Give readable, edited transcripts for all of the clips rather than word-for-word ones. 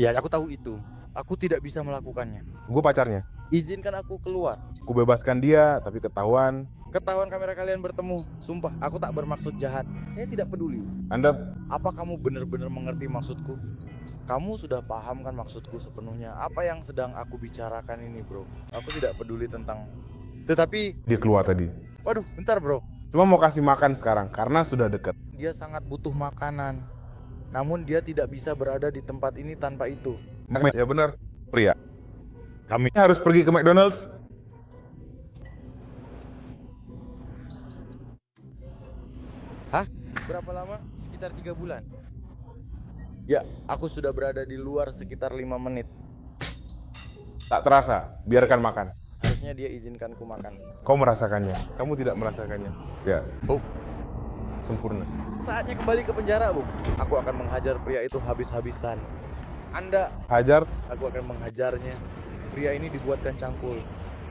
Ya, aku tahu itu. Aku tidak bisa melakukannya. Gue pacarnya. Izinkan aku keluar. Ku bebaskan dia, tapi ketahuan. Ketahuan kamera kalian bertemu. Sumpah, aku tak bermaksud jahat. Saya tidak peduli. Anda Apa kamu benar-benar mengerti maksudku? Kamu sudah paham kan maksudku sepenuhnya? Apa yang sedang aku bicarakan ini, bro? Aku tidak peduli tentang... Tetapi, dia keluar tadi. waduh, bentar bro. Cuma mau kasih makan sekarang karena sudah dekat. Dia sangat butuh makanan. Namun dia tidak bisa berada di tempat ini tanpa itu. Ya benar, pria. Kami harus pergi ke McDonald's. Hah? Berapa lama? Sekitar 3 bulan. Ya, aku sudah berada di luar sekitar 5 menit. Tak terasa, biarkan makan. Harusnya dia izinkan ku makan. Kau merasakannya, kamu tidak merasakannya. Ya, Oh, sempurna. saatnya kembali ke penjara, Bu. Aku akan menghajar pria itu habis-habisan. Anda, Hajar, aku akan menghajarnya. Pria ini dibuatkan cangkul.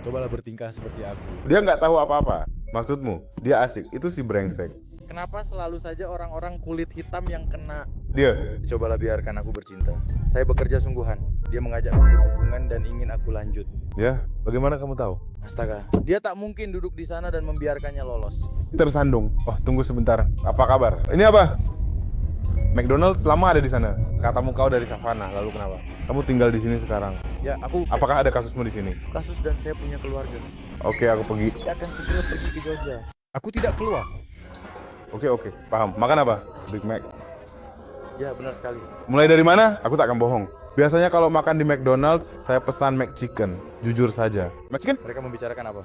Cobalah bertingkah seperti aku. dia nggak tahu apa-apa. Maksudmu, dia asik, itu si brengsek. Kenapa selalu saja orang-orang kulit hitam yang kena? Dia, Cobalah biarkan aku bercinta. Saya bekerja sungguhan. Dia mengajak aku berhubungan dan ingin aku lanjut. ya, bagaimana kamu tahu? Astaga, dia tak mungkin duduk di sana dan membiarkannya lolos. Tersandung. Oh, tunggu sebentar. Apa kabar? Ini apa? McDonald's lama ada di sana. Katamu kau dari Savannah, lalu kenapa? Kamu tinggal di sini sekarang. Ya, aku Apakah ada kasusmu di sini? kasus dan saya punya keluarga. Oke, aku pergi. Dia akan segera pergi ke Jogja. Aku tidak keluar. Oke, paham. Makan apa? Big Mac. Ya, benar sekali. Mulai dari mana? Aku tak akan bohong. Biasanya kalau makan di McDonald's, saya pesan McChicken. Jujur saja. McChicken? Mereka membicarakan apa?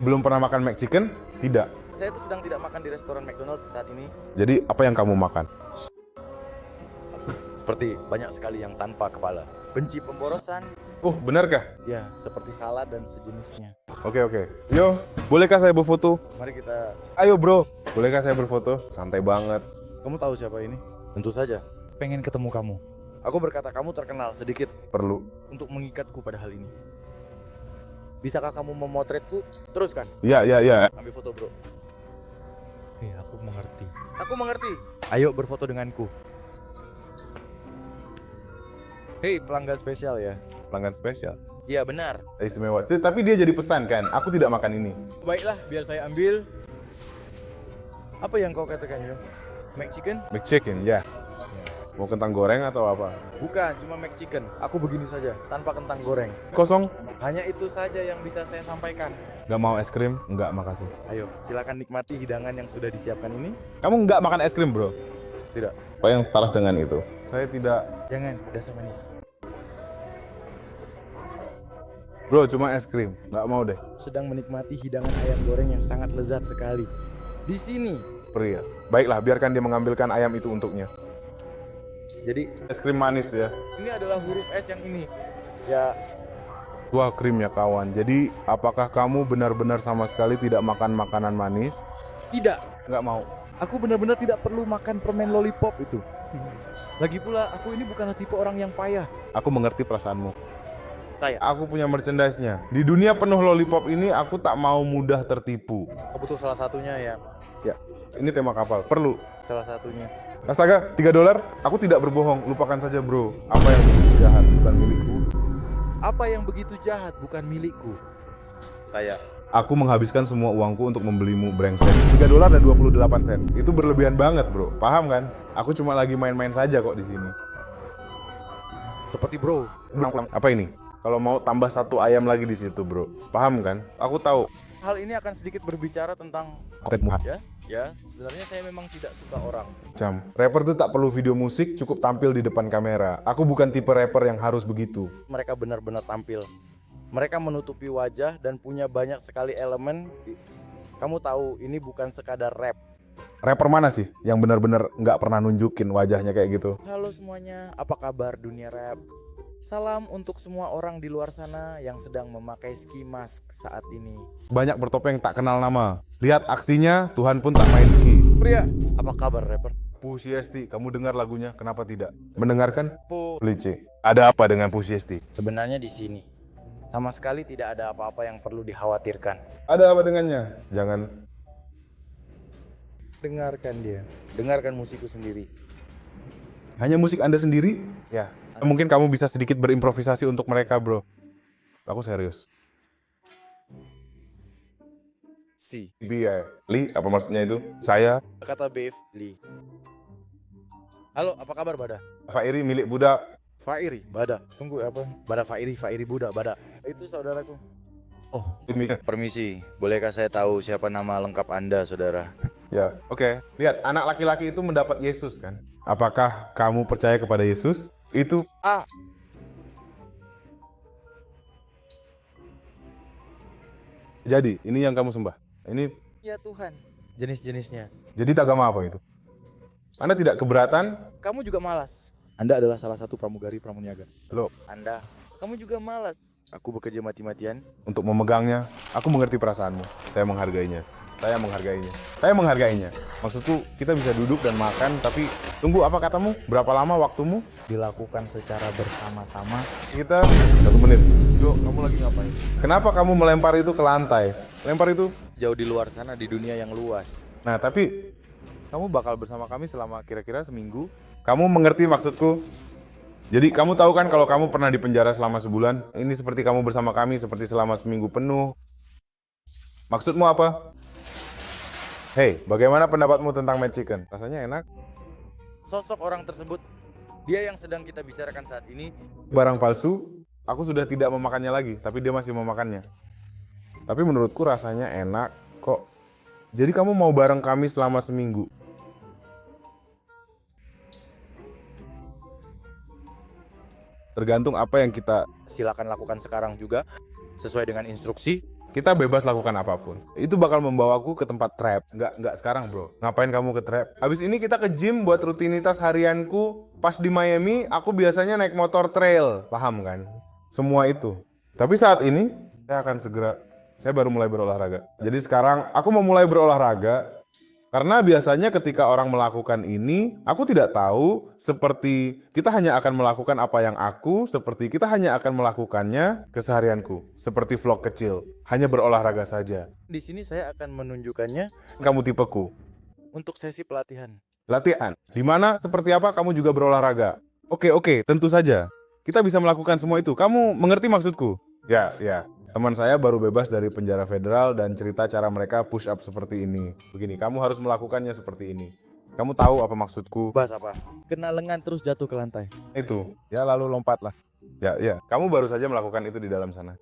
Belum pernah makan McChicken? Tidak. Saya itu sedang tidak makan di restoran McDonald's saat ini. Jadi, apa yang kamu makan? Seperti banyak sekali yang tanpa kepala. Benci pemborosan. Oh, benarkah? Ya, seperti salad dan sejenisnya. Oke. Yo, bolehkah saya berfoto? Mari kita... Ayo bro, bolehkah saya berfoto? Santai banget. Kamu tahu siapa ini? Tentu saja. Pengen ketemu kamu. Aku berkata kamu terkenal sedikit Perlu. untuk mengikatku pada hal ini. Bisakah kamu memotretku? Teruskan. Ya. Ambil foto, bro. Aku mengerti. Aku mengerti. Ayo berfoto denganku. Hei, pelanggan spesial ya. Pelanggan spesial. Iya, benar. Istimewa. Tapi dia jadi pesan kan, aku tidak makan ini. Baiklah, biar saya ambil. Apa yang kau katakan ya? McChicken? McChicken, ya. Mau kentang goreng atau apa? Bukan, cuma McChicken. Aku begini saja, tanpa kentang goreng. Kosong? Hanya itu saja yang bisa saya sampaikan. Gak mau es krim? Enggak, makasih. Ayo, silakan nikmati hidangan yang sudah disiapkan ini. Kamu nggak makan es krim bro? Tidak, Apa yang salah dengan itu? Saya tidak. jangan, dasar manis. Bro, cuma es krim. Nggak mau deh. Sedang menikmati hidangan ayam goreng yang sangat lezat sekali. Di sini. Pria. Baiklah, biarkan dia mengambilkan ayam itu untuknya. Jadi, Es krim manis ya. ini adalah huruf S yang ini. Ya, Wah, krim ya kawan. Jadi, apakah kamu benar-benar sama sekali tidak makan makanan manis? tidak. Nggak mau. Aku benar-benar tidak perlu makan permen lollipop itu. Lagi pula, aku ini bukanlah tipe orang yang payah. Aku mengerti perasaanmu. Saya. Aku punya merchandise-nya. Di dunia penuh lollipop ini, aku tak mau mudah tertipu. Aku butuh salah satunya ya. Ya, ini tema kapal. Perlu. Salah satunya. Astaga, $3? Aku tidak berbohong. Lupakan saja bro. Apa yang begitu jahat bukan milikku. Apa yang begitu jahat bukan milikku. Saya. Aku menghabiskan semua uangku untuk membelimu brengsek. $3 dan 28 sen. Itu berlebihan banget bro. Paham kan? Aku cuma lagi main-main saja kok di sini. Seperti bro. Apa ini? Kalau mau tambah satu ayam lagi di situ bro. Paham kan? Aku tahu. Hal ini akan sedikit berbicara tentang ya, sebenarnya saya memang tidak suka orang. Rapper tuh tak perlu video musik, cukup tampil di depan kamera. Aku bukan tipe rapper yang harus begitu. Mereka benar-benar tampil. Mereka menutupi wajah dan punya banyak sekali elemen. Kamu tahu, ini bukan sekadar rap. Rapper mana sih yang benar-benar nggak pernah nunjukin wajahnya kayak gitu? Halo semuanya, apa kabar dunia rap? Salam untuk semua orang di luar sana yang sedang memakai ski mask saat ini. Banyak bertopeng tak kenal nama. Lihat aksinya, Tuhan pun tak main ski. Pria, apa kabar rapper? Push Yesti, kamu dengar lagunya? Kenapa tidak? Mendengarkan? Po. Lice. Ada apa dengan Push Yesti? Sebenarnya di sini sama sekali tidak ada apa-apa yang perlu dikhawatirkan. Ada apa dengannya? Jangan. Dengarkan dia. Dengarkan musikku sendiri. Hanya musik Anda sendiri? Ya. Mungkin kamu bisa sedikit berimprovisasi untuk mereka, bro. Aku serius. Si. Li, apa maksudnya itu? Saya, Kata Bev, Li. Halo, apa kabar Bada? Fairi milik Buddha. Fairi, Bada. Tunggu apa? Bada Fairi, Fairi Buda, Bada. Itu saudaraku. Oh, permisi. Bolehkah saya tahu siapa nama lengkap Anda, saudara? Ya, oke. Lihat, anak laki-laki itu mendapat Yesus kan? Apakah kamu percaya kepada Yesus? Itu jadi, ini yang kamu sembah. Ini Ya Tuhan. Jenis-jenisnya. jadi agama apa itu? Anda tidak keberatan? Kamu juga malas. Anda adalah salah satu pramugari pramuniaga. Loh, Kamu juga malas. Aku bekerja mati-matian. untuk memegangnya, aku mengerti perasaanmu. Saya menghargainya. Saya menghargainya. Saya menghargainya. Maksudku, kita bisa duduk dan makan, tapi tunggu, apa katamu? Berapa lama waktumu? Dilakukan secara bersama-sama. Kita 1 menit. Bro, kamu lagi ngapain? Kenapa kamu melempar itu ke lantai? Lempar itu. Jauh di luar sana, di dunia yang luas. Nah, tapi kamu bakal bersama kami selama kira-kira seminggu. Kamu mengerti maksudku? Jadi kamu tahu kan kalau kamu pernah di penjara selama sebulan? Ini seperti kamu bersama kami seperti selama seminggu penuh. Maksudmu apa? Hei, bagaimana pendapatmu tentang Mad Chicken? Rasanya enak? Sosok orang tersebut, dia yang sedang kita bicarakan saat ini. Barang palsu, aku sudah tidak memakannya lagi, tapi dia masih memakannya. Tapi menurutku rasanya enak kok. Jadi kamu mau bareng kami selama seminggu? Tergantung apa yang kita... Silakan lakukan sekarang juga, sesuai dengan instruksi. Kita bebas lakukan apapun. Itu bakal membawaku ke tempat trap. Nggak sekarang bro. Ngapain kamu ke trap? Habis ini kita ke gym buat rutinitas harianku. Pas di Miami, aku biasanya naik motor trail. Paham kan? Semua itu. Tapi saat ini, saya baru mulai berolahraga. Jadi sekarang, aku mau mulai berolahraga. Karena biasanya ketika orang melakukan ini, aku tidak tahu seperti kita hanya akan melakukan apa yang seperti kita hanya akan melakukannya keseharianku. Seperti vlog kecil, hanya berolahraga saja. Di sini saya akan menunjukkannya Kamu tipeku. untuk sesi pelatihan. Latihan, di mana seperti apa kamu juga berolahraga. Oke, tentu saja. Kita bisa melakukan semua itu. Kamu mengerti maksudku? Ya. Teman saya baru bebas dari penjara federal dan cerita cara mereka push up seperti ini. Begini, kamu harus melakukannya seperti ini. Kamu tahu apa maksudku? Bahas apa? Kena lengan terus jatuh ke lantai. Itu. Ya lalu lompatlah. Ya. Kamu baru saja melakukan itu di dalam sana.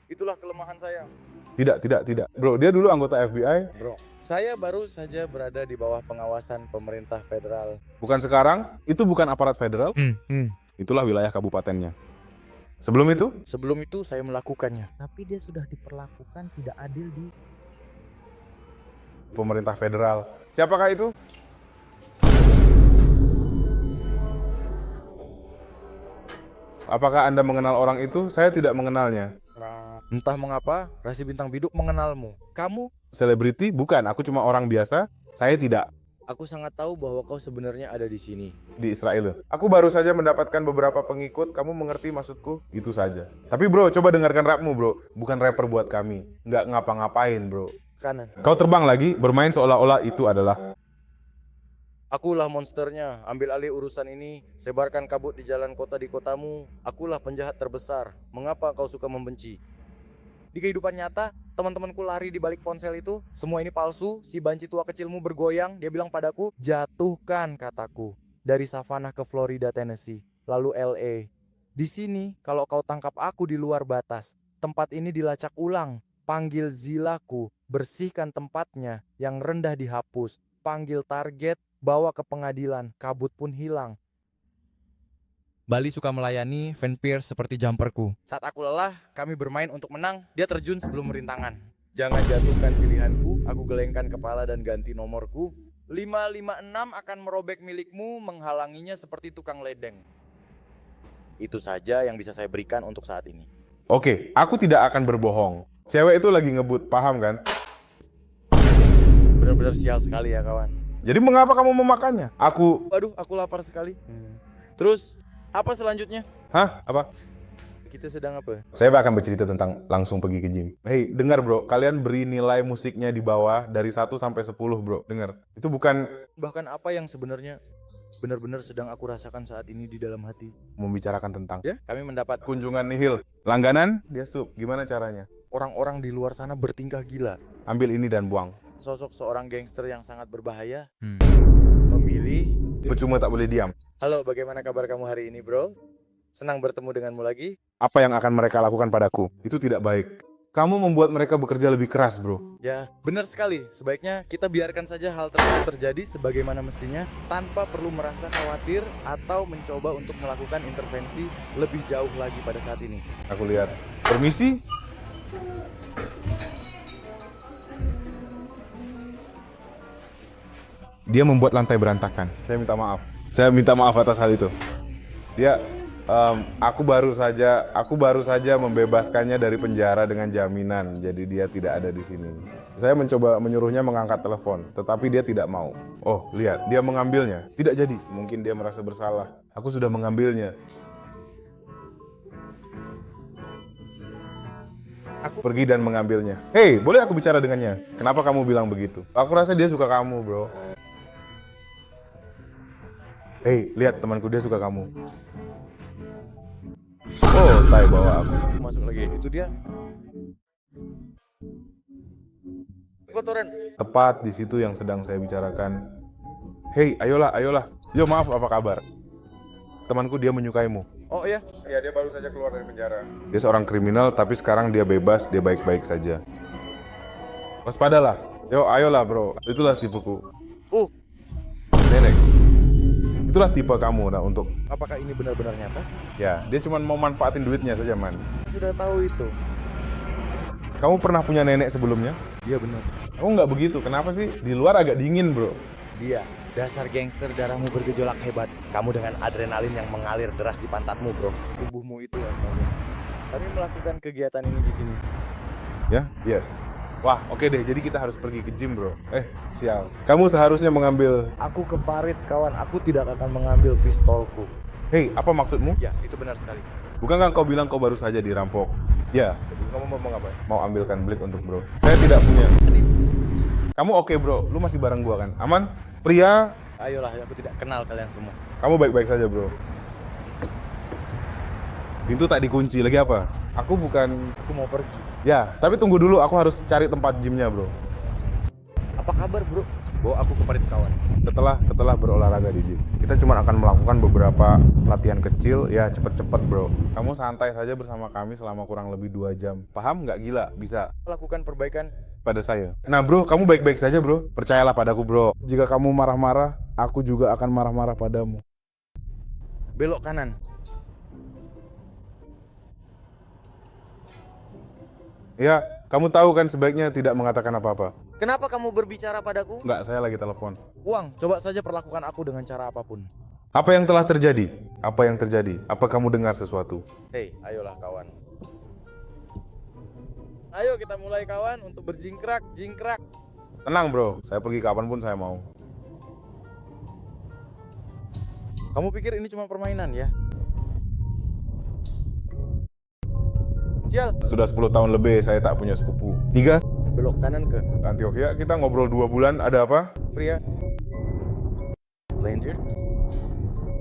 Itulah kelemahan saya. Tidak. Bro, dia dulu anggota FBI. Bro, saya baru saja berada di bawah pengawasan pemerintah federal. Bukan sekarang, itu bukan aparat federal. Itulah wilayah kabupatennya. Sebelum itu saya melakukannya. Tapi dia sudah diperlakukan tidak adil di pemerintah federal. Siapakah itu? Apakah Anda mengenal orang itu? Saya tidak mengenalnya. Entah mengapa, Rasi Bintang Biduk mengenalmu. Kamu? Selebriti? Bukan, aku cuma orang biasa. Saya tidak. Aku sangat tahu bahwa kau sebenarnya ada di sini. Di Israel. Aku baru saja mendapatkan beberapa pengikut. Kamu mengerti maksudku? Itu saja. Tapi bro, coba dengarkan rapmu bro. Bukan rapper buat kami. Nggak ngapa-ngapain bro. Kanan. Kau terbang lagi, bermain seolah-olah itu adalah... Akulah monsternya. Ambil alih urusan ini. Sebarkan kabut di jalan kota di kotamu. Akulah penjahat terbesar. Mengapa kau suka membenci? Di kehidupan nyata, teman-temanku lari di balik ponsel itu. Semua ini palsu. Si banci tua kecilmu bergoyang. Dia bilang padaku, jatuhkan, kataku. Dari Savannah ke Florida, Tennessee. Lalu LA. Di sini, kalau kau tangkap aku di luar batas, tempat ini dilacak ulang. Panggil Zilaku, bersihkan tempatnya. Yang rendah dihapus. Panggil target, bawa ke pengadilan. Kabut pun hilang. Bali suka melayani Van Pierce seperti jumperku. Saat aku lelah, kami bermain untuk menang. Dia terjun sebelum rintangan. Jangan jatuhkan pilihanku. Aku gelengkan kepala dan ganti nomorku. 556 akan merobek milikmu, menghalanginya seperti tukang ledeng. Itu saja yang bisa saya berikan untuk saat ini. Oke, aku tidak akan berbohong. Cewek itu lagi ngebut, paham kan? Benar-benar sial sekali ya kawan. Jadi mengapa kamu memakannya? Waduh, aku lapar sekali. Terus, apa selanjutnya? Hah? Apa? Kita sedang apa? Saya akan bercerita tentang langsung pergi ke gym. Hey, dengar bro, kalian beri nilai musiknya di bawah dari 1 sampai 10 bro, dengar. Itu bukan... Bahkan apa yang sebenarnya benar-benar sedang aku rasakan saat ini di dalam hati. Membicarakan tentang Ya, kami mendapat kunjungan nihil. Langganan, dia sup. Gimana caranya? orang-orang di luar sana bertingkah gila. Ambil ini dan buang. Sosok seorang gangster yang sangat berbahaya memilih. Percuma tak boleh diam. Halo, bagaimana kabar kamu hari ini, bro? Senang bertemu denganmu lagi. Apa yang akan mereka lakukan padaku? Itu tidak baik. Kamu membuat mereka bekerja lebih keras, bro. Ya, benar sekali. Sebaiknya kita biarkan saja hal tersebut terjadi sebagaimana mestinya tanpa perlu merasa khawatir atau mencoba untuk melakukan intervensi lebih jauh lagi pada saat ini. Aku lihat. Permisi? Dia membuat lantai berantakan. Saya minta maaf. Saya minta maaf atas hal itu. Dia, aku baru saja membebaskannya dari penjara dengan jaminan. Jadi dia tidak ada di sini. Saya mencoba menyuruhnya mengangkat telepon, tetapi dia tidak mau. Oh, lihat, dia mengambilnya. Tidak jadi. Mungkin dia merasa bersalah. Aku sudah mengambilnya. Aku pergi dan mengambilnya. Hei, boleh aku bicara dengannya? Kenapa kamu bilang begitu? Aku rasa dia suka kamu, bro. Hei, lihat temanku, dia suka kamu. Oh, tai bawa aku. Masuk lagi. Itu dia. Kotoran. Tepat di situ yang sedang saya bicarakan. Hei, ayolah, ayolah. Yo, maaf, apa kabar? Temanku, dia menyukaimu. Oh ya, Iya, dia baru saja keluar dari penjara. Dia seorang kriminal, tapi sekarang dia bebas, dia baik-baik saja. Waspadalah. Yo, ayolah, bro. Itulah tipeku. Nenek. Itulah tipe kamu, nah, untuk... apakah ini benar-benar nyata? Ya, dia cuma mau manfaatin duitnya saja, man. Sudah tahu itu. Kamu pernah punya nenek sebelumnya? Dia benar. Kamu nggak begitu, kenapa sih? Di luar agak dingin, bro. Dia, dasar gangster, darahmu bergejolak hebat. Kamu dengan adrenalin yang mengalir deras di pantatmu, bro. Tubuhmu itu astaga. Kami melakukan kegiatan ini di sini. Ya, iya. Wah, oke deh, jadi kita harus pergi ke gym, bro. Sial. Kamu seharusnya mengambil... Aku keparit, kawan. Aku tidak akan mengambil pistolku. Hei, apa maksudmu? Ya, itu benar sekali. Bukankah kau bilang kau baru saja dirampok? Ya, jadi kamu mau ngapain? Mau ambilkan blik untuk bro. Saya tidak punya. Kamu oke, bro, lu masih bareng gua kan? Aman? Pria, Ayolah, aku tidak kenal kalian semua. kamu baik-baik saja, bro. Pintu tak dikunci, lagi apa? Aku bukan... Aku mau pergi. Ya, tapi tunggu dulu, aku harus cari tempat gymnya, bro. Apa kabar, bro? Bawa aku keparit, kawan. Setelah berolahraga di gym, kita cuma akan melakukan beberapa latihan kecil, ya cepet-cepet, bro. Kamu santai saja bersama kami selama kurang lebih 2 jam. Paham nggak? Gila, bisa Lakukan perbaikan. pada saya. Nah, bro, kamu baik-baik saja, bro. Percayalah padaku, bro. Jika kamu marah-marah, aku juga akan marah-marah padamu. Belok kanan. Ya, kamu tahu kan sebaiknya tidak mengatakan apa-apa. Kenapa kamu berbicara padaku? Enggak, saya lagi telepon. Uang, coba saja perlakukan aku dengan cara apapun. Apa yang telah terjadi? Apa yang terjadi? Apa kamu dengar sesuatu? Hei, ayolah kawan. Ayo kita mulai kawan untuk berjingkrak, jingkrak. Tenang, bro. Saya pergi kapanpun saya mau. Kamu pikir ini cuma permainan ya? Sial, Sudah 10 tahun lebih saya tak punya sepupu. 3, belok kanan ke Antioquia, kita ngobrol 2 bulan, ada apa? pria. Lendir.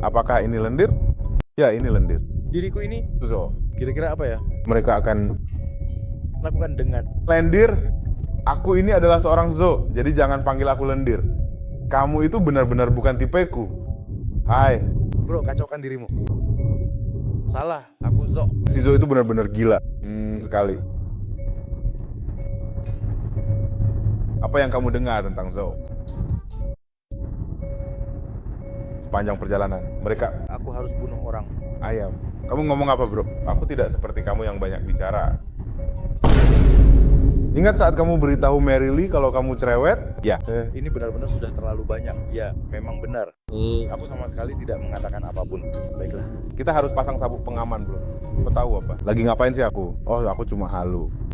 Apakah ini lendir? Ya, ini lendir. Diriku ini So, kira-kira apa ya? mereka akan Lakukan dengan. lendir. Aku ini adalah seorang Zo, jadi jangan panggil aku lendir. Kamu itu benar-benar bukan tipeku. Hai, Bro, kacaukan dirimu. Salah, aku Zo. si Zo itu benar-benar gila. Sekali. Apa yang kamu dengar tentang Zo? Sepanjang perjalanan, mereka Aku harus bunuh orang. ayam. Kamu ngomong apa, bro? Aku tidak seperti kamu yang banyak bicara. Ingat saat kamu beritahu Mary Lee kalau kamu cerewet? Ya. Ini benar-benar sudah terlalu banyak. Ya, memang benar. Aku sama sekali tidak mengatakan apapun. Baiklah. Kita harus pasang sabuk pengaman, bro. Kau tahu apa? Lagi ngapain sih aku? Oh, aku cuma halu.